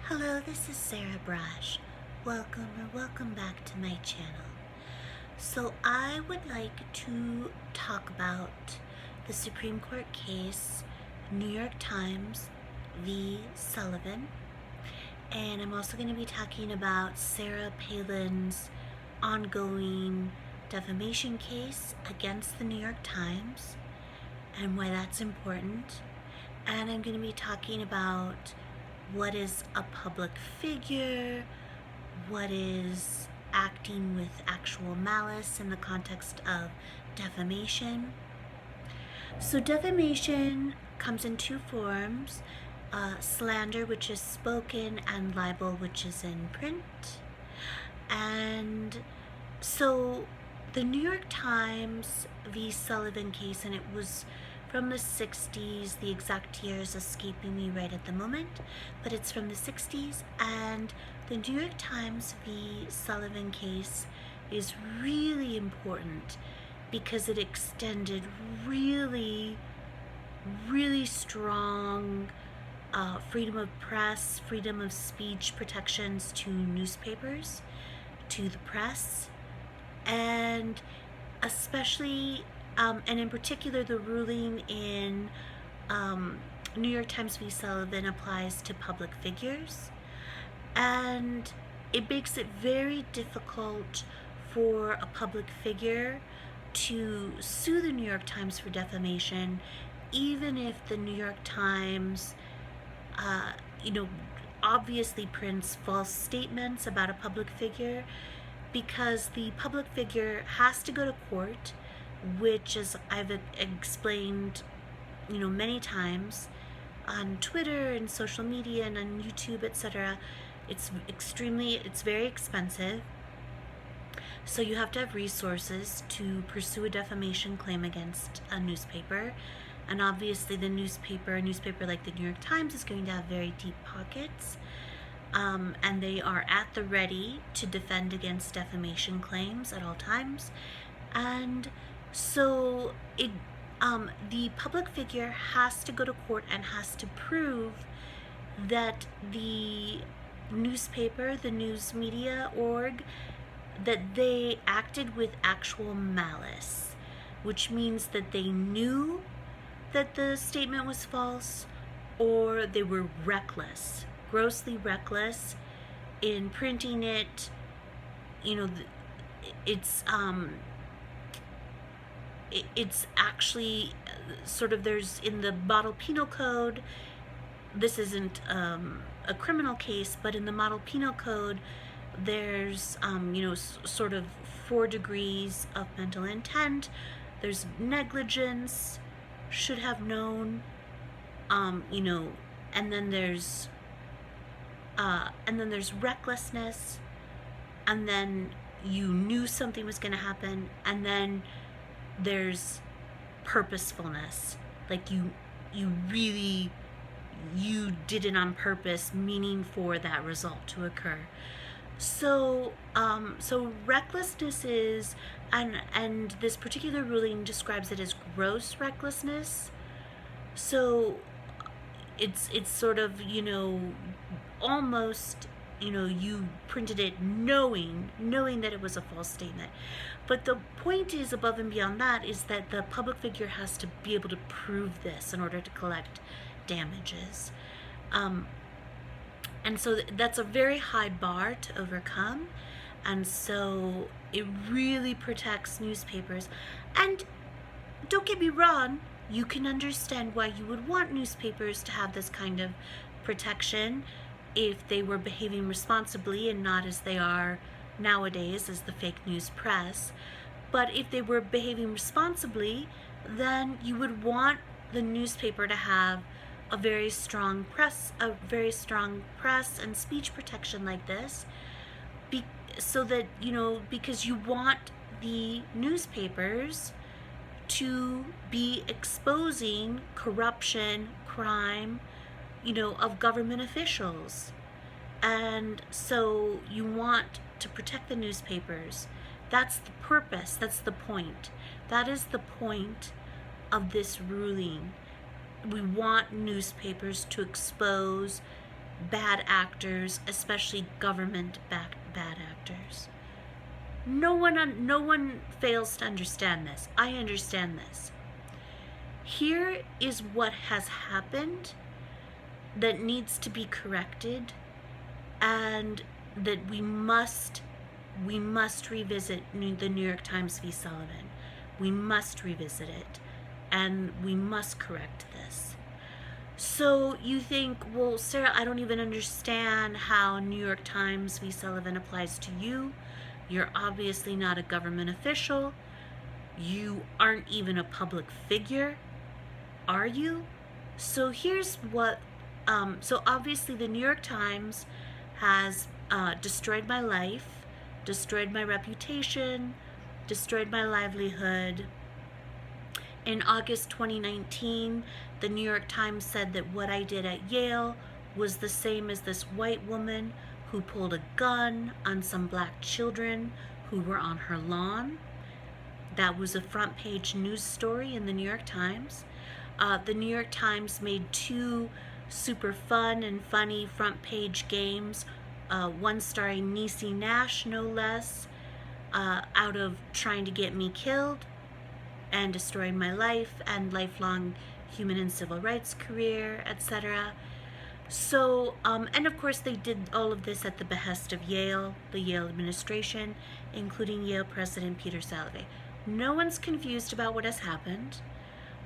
Hello, this is Sarah Brash. Welcome back to my channel. So I would like to talk about the Supreme Court case, New York Times v. Sullivan. And I'm also going to be talking about Sarah Palin's ongoing defamation case against the New York Times and why that's important. And I'm going to be talking about what is a public figure, what is acting with actual malice in the context of defamation. So defamation comes in two forms, slander, which is spoken, and libel, which is in print. And so the New York Times v. Sullivan case, and it was from the 60s, the exact year is escaping me right at the moment, but it's from the 60s, and the New York Times v. Sullivan case is really important because it extended really strong freedom of press, freedom of speech protections to newspapers, to the press, and especially and in particular, the ruling in New York Times v. Sullivan applies to public figures. And it makes it very difficult for a public figure to sue the New York Times for defamation, even if the New York Times, obviously prints false statements about a public figure, because the public figure has to go to court, which, as I've explained, many times on Twitter and social media and on YouTube, etc. It's very expensive. So you have to have resources to pursue a defamation claim against a newspaper. And obviously a newspaper like the New York Times is going to have very deep pockets. And they are at the ready to defend against defamation claims at all times. And so the public figure has to go to court and has to prove that the newspaper, the news media org, that they acted with actual malice, which means that they knew that the statement was false, or they were reckless, grossly reckless in printing it. It's actually sort of, there's in the Model Penal Code, this isn't a criminal case, but in the Model Penal Code, there's sort of 4 degrees of mental intent. There's negligence, should have known, and then there's recklessness, and then you knew something was going to happen, and then there's purposefulness, like you did it on purpose, meaning for that result to occur. So recklessness is, and this particular ruling describes it as gross recklessness. So it's sort of, almost, you printed it knowing that it was a false statement. But the point is, above and beyond that, is that the public figure has to be able to prove this in order to collect damages. And so that's a very high bar to overcome. And so it really protects newspapers. And don't get me wrong, you can understand why you would want newspapers to have this kind of protection if they were behaving responsibly and not as they are nowadays as the fake news press. But if they were behaving responsibly, then you would want the newspaper to have a very strong press and speech protection like this, so that, because you want the newspapers to be exposing corruption, crime, of government officials. And so you want to protect the newspapers. That's the purpose, that's the point. That is the point of this ruling. We want newspapers to expose bad actors, especially bad actors. No one fails to understand this. I understand this. Here is what has happened that needs to be corrected, and that we must revisit the New York Times v. Sullivan. We must revisit it, and we must correct this. So you think, well, Sarah, I don't even understand how New York Times v. Sullivan applies to you. You're obviously not a government official. You aren't even a public figure, are you? So here's what, so obviously the New York Times has destroyed my life, destroyed my reputation, destroyed my livelihood. In August 2019, the New York Times said that what I did at Yale was the same as this white woman who pulled a gun on some black children who were on her lawn. That was a front page news story in the New York Times. The New York Times made 2 super fun and funny front page games, one starring Niecy Nash, no less, out of trying to get me killed and destroying my life and lifelong human and civil rights career, etc. So, and of course they did all of this at the behest of Yale, the Yale administration, including Yale President Peter Salovey. No one's confused about what has happened.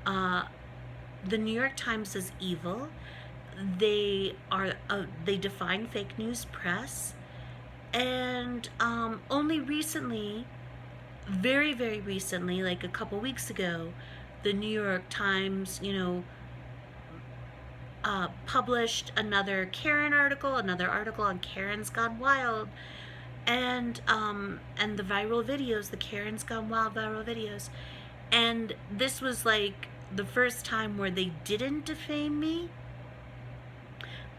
The New York Times is evil. They define fake news press, and only recently, very, very recently, like a couple weeks ago, the New York Times, published another Karen article, another article on Karen's Gone Wild, and the viral videos, the Karen's Gone Wild viral videos. And this was like the first time where they didn't defame me,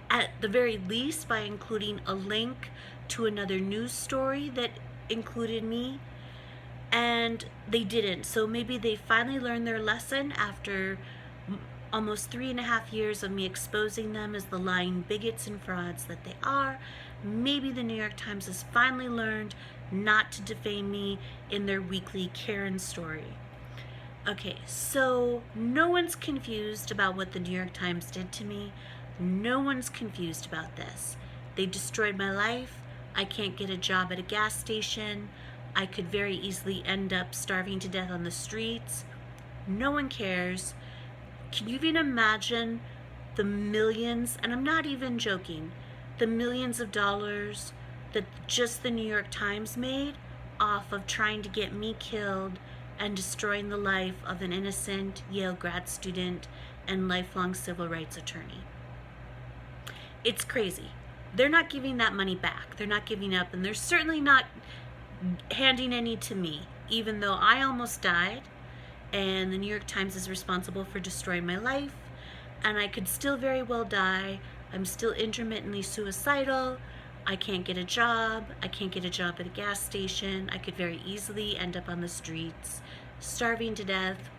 at the very least by including a link to another news story that included me, and they didn't. So maybe they finally learned their lesson after almost 3.5 years of me exposing them as the lying bigots and frauds that they are. Maybe the New York Times has finally learned not to defame me in their weekly Karen story. Okay, so no one's confused about what the New York Times did to me. No one's confused about this. They destroyed my life. I can't get a job at a gas station. I could very easily end up starving to death on the streets. No one cares. Can you even imagine the millions, and I'm not even joking, the millions of dollars that just the New York Times made off of trying to get me killed and destroying the life of an innocent Yale grad student and lifelong civil rights attorney? It's crazy. They're not giving that money back. They're not giving up, and they're certainly not handing any to me, even though I almost died, and the New York Times is responsible for destroying my life, and I could still very well die. I'm still intermittently suicidal. I can't get a job. I can't get a job at a gas station. I could very easily end up on the streets, starving to death.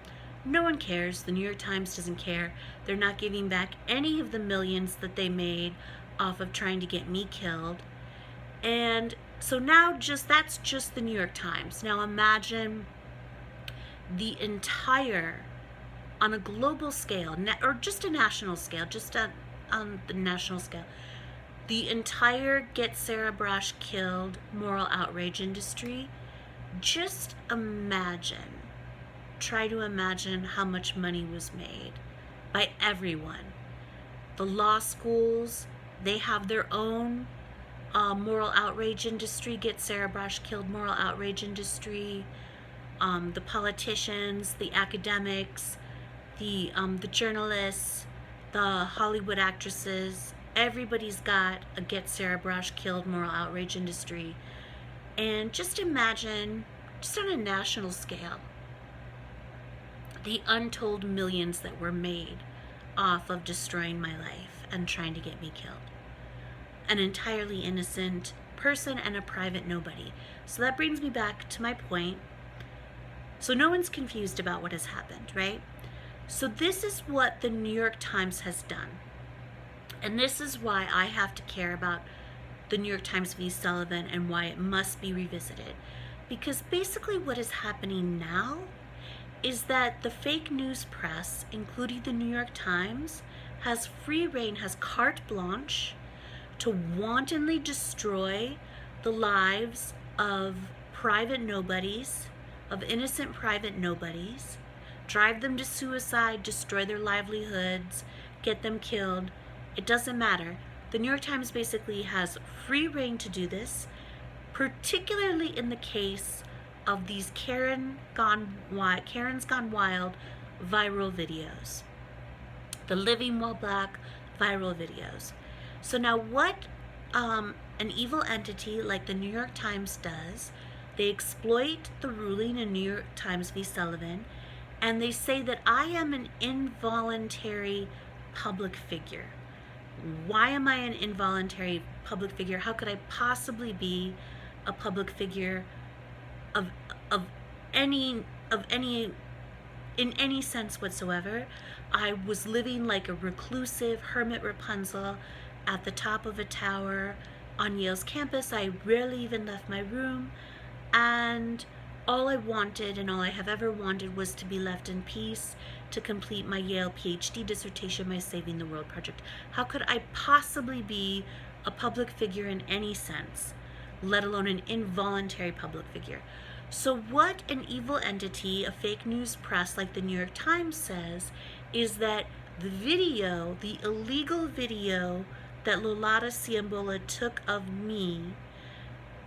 No one cares. The New York Times doesn't care. They're not giving back any of the millions that they made off of trying to get me killed. And so now that's just the New York Times. Now imagine the entire, on a global scale, or just a national scale, just on the national scale, the entire Get Sarah Brosh Killed moral outrage industry. Just imagine, try to imagine how much money was made by everyone. The law schools, they have their own moral outrage industry, Get Sarah Brosh Killed moral outrage industry. The politicians, the academics, the journalists, the Hollywood actresses, everybody's got a Get Sarah Brosh Killed moral outrage industry. And just imagine, just on a national scale, the untold millions that were made off of destroying my life and trying to get me killed. An entirely innocent person and a private nobody. So that brings me back to my point. So no one's confused about what has happened, right? So this is what the New York Times has done. And this is why I have to care about the New York Times v. Sullivan and why it must be revisited. Because basically what is happening now is that the fake news press, including the New York Times, has free rein, has carte blanche to wantonly destroy the lives of private nobodies, of innocent private nobodies, drive them to suicide, destroy their livelihoods, get them killed. It doesn't matter. The New York Times basically has free rein to do this, particularly in the case of these Karen's Gone Wild viral videos. The Living While Black viral videos. So now what an evil entity like the New York Times does, they exploit the ruling in New York Times v. Sullivan, and they say that I am an involuntary public figure. Why am I an involuntary public figure? How could I possibly be a public figure of any in any sense whatsoever? I was living like a reclusive hermit Rapunzel at the top of a tower on Yale's campus. I rarely even left my room, and all I wanted and all I have ever wanted was to be left in peace to complete my Yale PhD dissertation, my Saving the World project. How could I possibly be a public figure in any sense, let alone an involuntary public figure? So what an evil entity, a fake news press like the New York Times says, is that the video, the illegal video that Lolata Ciambola took of me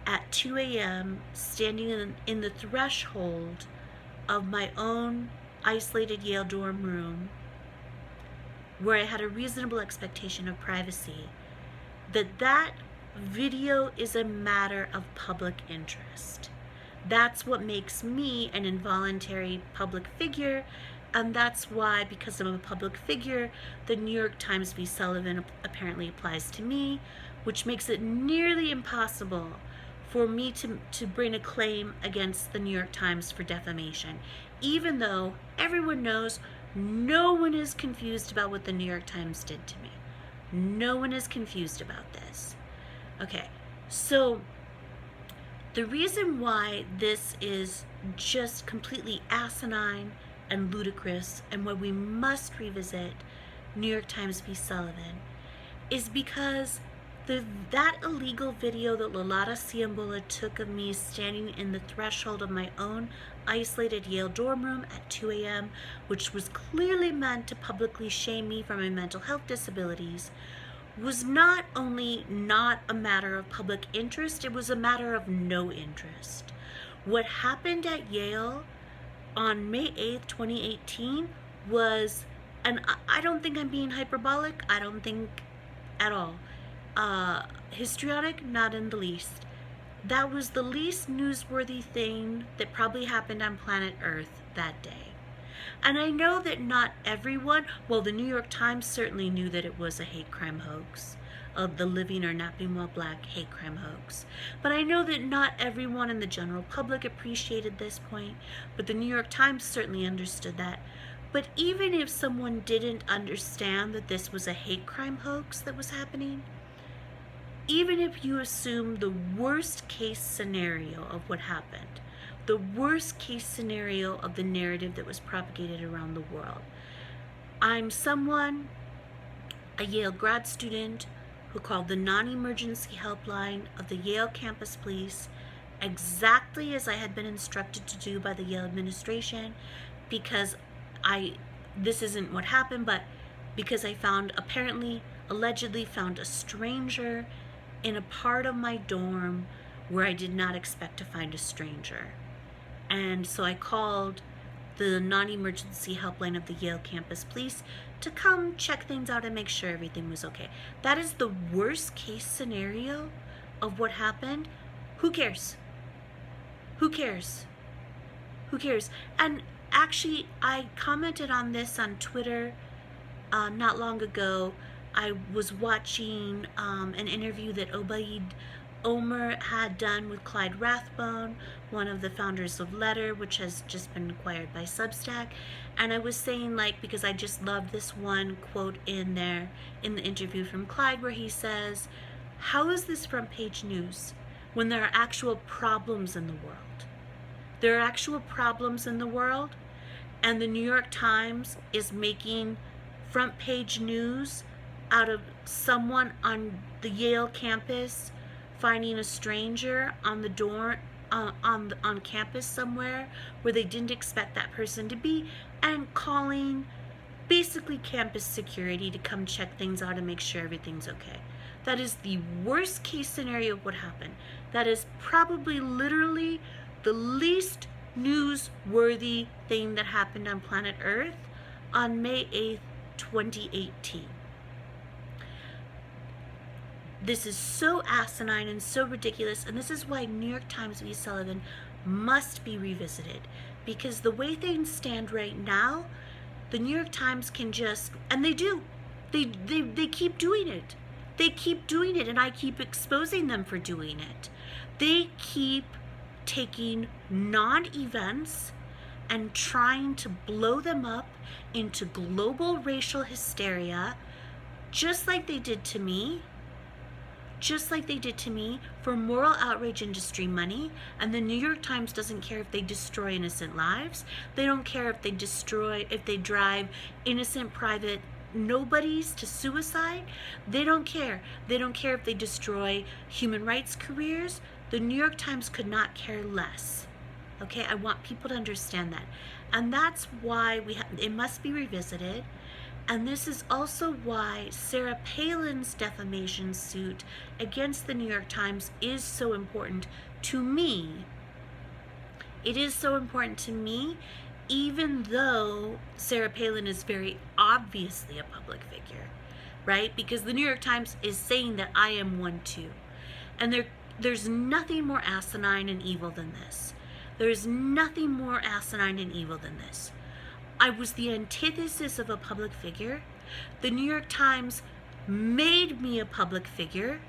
at 2 a.m. standing in the threshold of my own isolated Yale dorm room, where I had a reasonable expectation of privacy, that video is a matter of public interest. That's what makes me an involuntary public figure, and that's why, because I'm a public figure, the New York Times v. Sullivan apparently applies to me, which makes it nearly impossible for me to bring a claim against the New York Times for defamation, even though everyone knows no one is confused about what the New York Times did to me. No one is confused about this. Okay, so the reason why this is just completely asinine and ludicrous, and why we must revisit New York Times v. Sullivan, is because that illegal video that Lolata Ciambola took of me standing in the threshold of my own isolated Yale dorm room at 2 a.m., which was clearly meant to publicly shame me for my mental health disabilities, was not only not a matter of public interest, it was a matter of no interest. What happened at Yale on May 8th, 2018 was, and I don't think I'm being hyperbolic, I don't think at all, histrionic, not in the least. That was the least newsworthy thing that probably happened on planet Earth that day. And I know that not everyone, well, the New York Times certainly knew that it was a hate crime hoax, the Living or Napping While Black hate crime hoax. But I know that not everyone in the general public appreciated this point, but the New York Times certainly understood that. But even if someone didn't understand that this was a hate crime hoax that was happening, even if you assume the worst case scenario of what happened, the worst case scenario of the narrative that was propagated around the world, I'm someone, a Yale grad student, who called the non-emergency helpline of the Yale campus police exactly as I had been instructed to do by the Yale administration, because this isn't what happened, but because I allegedly found a stranger in a part of my dorm where I did not expect to find a stranger. And so I called the non-emergency helpline of the Yale campus police to come check things out and make sure everything was okay. That is the worst case scenario of what happened. Who cares? Who cares? Who cares? And actually, I commented on this on Twitter not long ago. I was watching an interview that Obaid Omer had done with Clyde Rathbone, one of the founders of Letter, which has just been acquired by Substack. And I was saying, like, because I just love this one quote in there in the interview from Clyde where he says, how is this front page news when there are actual problems in the world? There are actual problems in the world, and the New York Times is making front page news out of someone on the Yale campus finding a stranger on the door on campus somewhere where they didn't expect that person to be, and calling basically campus security to come check things out and make sure everything's okay. That is the worst case scenario of what happened. That is probably literally the least newsworthy thing that happened on planet Earth on May 8th, 2018. This is so asinine and so ridiculous, and this is why New York Times v. Sullivan must be revisited, because the way things stand right now, the New York Times can just, and they do, they keep doing it. They keep doing it, and I keep exposing them for doing it. They keep taking non-events and trying to blow them up into global racial hysteria, just like they did to me. Just like they did to me for moral outrage industry money. And the New York Times doesn't care if they destroy innocent lives. They don't care if they drive innocent private nobodies to suicide. They don't care. They don't care if they destroy human rights careers. The New York Times could not care less. Okay, I want people to understand that. And that's why it must be revisited. And this is also why Sarah Palin's defamation suit against the New York Times is so important to me. It is so important to me, even though Sarah Palin is very obviously a public figure, right? Because the New York Times is saying that I am one too. And there's nothing more asinine and evil than this. There's nothing more asinine and evil than this. I was the antithesis of a public figure. The New York Times made me a public figure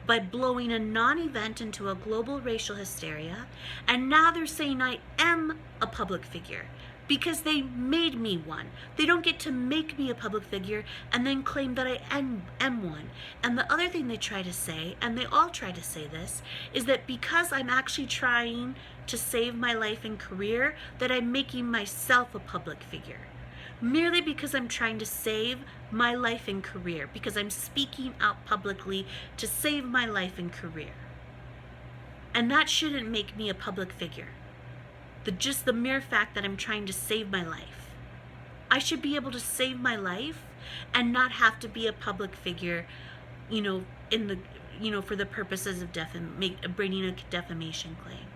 by blowing a non-event into a global racial hysteria, and now they're saying I am a public figure because they made me one. They don't get to make me a public figure and then claim that I am one. And the other thing they try to say, and they all try to say this, is that because I'm actually trying to save my life and career, that I'm making myself a public figure. Merely because I'm trying to save my life and career, because I'm speaking out publicly to save my life and career. And that shouldn't make me a public figure. Just the mere fact that I'm trying to save my life. I should be able to save my life and not have to be a public figure, for the purposes of bringing a defamation claim.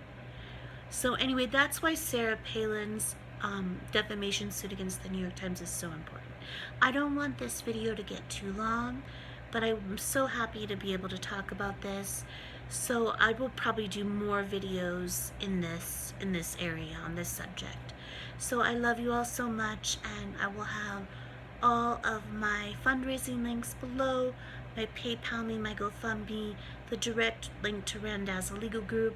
So anyway, that's why Sarah Palin's defamation suit against the New York Times is so important. I don't want this video to get too long, but I'm so happy to be able to talk about this. So I will probably do more videos in this area on this subject. So I love you all so much, and I will have all of my fundraising links below, my PayPal me, my GoFundMe, the direct link to Randazza Legal Group.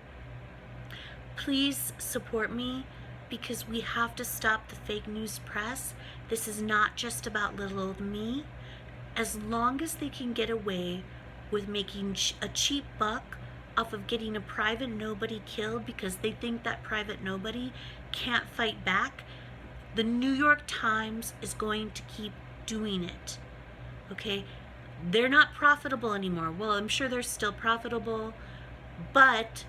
Please support me, because we have to stop the fake news press. This is not just about little old me. As long as they can get away with making a cheap buck off of getting a private nobody killed because they think that private nobody can't fight back, the New York Times is going to keep doing it. Okay? They're not profitable anymore. Well, I'm sure they're still profitable, but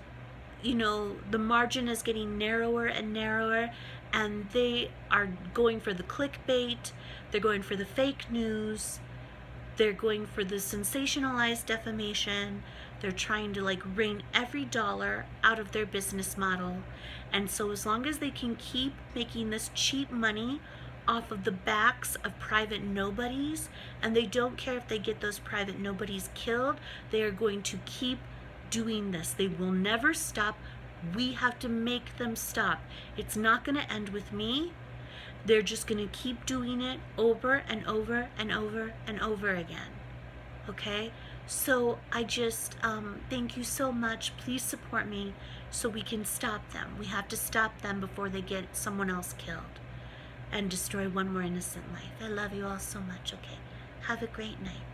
the margin is getting narrower and narrower, and they are going for the clickbait, they're going for the fake news, they're going for the sensationalized defamation, they're trying to wring every dollar out of their business model. And so as long as they can keep making this cheap money off of the backs of private nobodies, and they don't care if they get those private nobodies killed, they are going to keep doing this. They will never stop. We have to make them stop. It's not going to end with me. They're just going to keep doing it over and over and over and over again. Okay? So I just thank you so much. Please support me so we can stop them. We have to stop them before they get someone else killed and destroy one more innocent life. I love you all so much. Okay, have a great night.